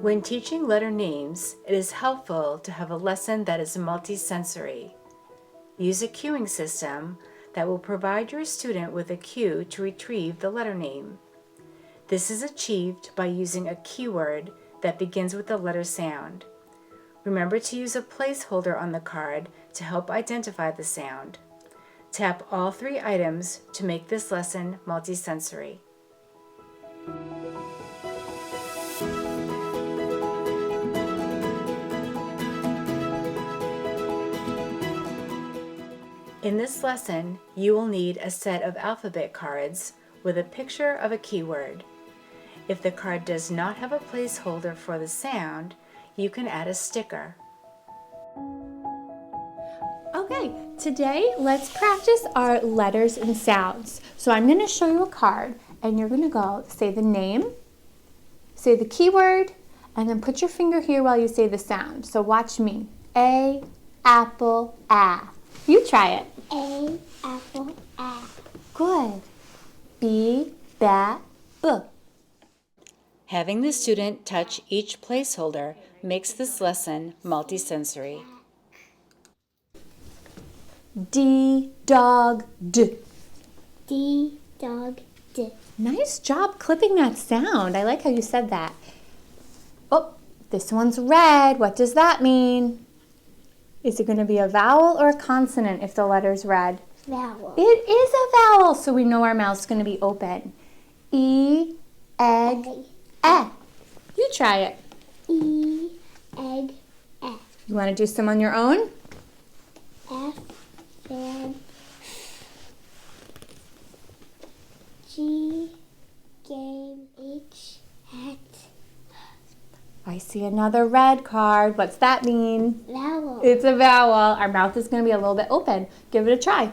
When teaching letter names, it is helpful to have a lesson that is multisensory. Use a cueing system that will provide your student with a cue to retrieve the letter name. This is achieved by using a keyword that begins with the letter sound. Remember to use a placeholder on the card to help identify the sound. Tap all 3 items to make this lesson multisensory. In this lesson, you will need a set of alphabet cards with a picture of a keyword. If the card does not have a placeholder for the sound, you can add a sticker. Okay, today let's practice our letters and sounds. So I'm going to show you a card and you're going to go say the name, say the keyword, and then put your finger here while you say the sound. So watch me. A, apple, A. You try it. A, apple, A. Good. B, bat, B. Having the student touch each placeholder makes this lesson multisensory. D, dog, D. D, dog, D. Nice job clipping that sound. I like how you said that. Oh, this one's red. What does that mean? Is it going to be a vowel or a consonant if the letter's red? Vowel. It is a vowel, so we know our mouth's going to be open. E, egg, E. You try it. E, egg, F. You want to do some on your own? F, fan. G, game, H, hat. I see another red card. What's that mean? Vowel. It's a vowel. Our mouth is going to be a little bit open. Give it a try.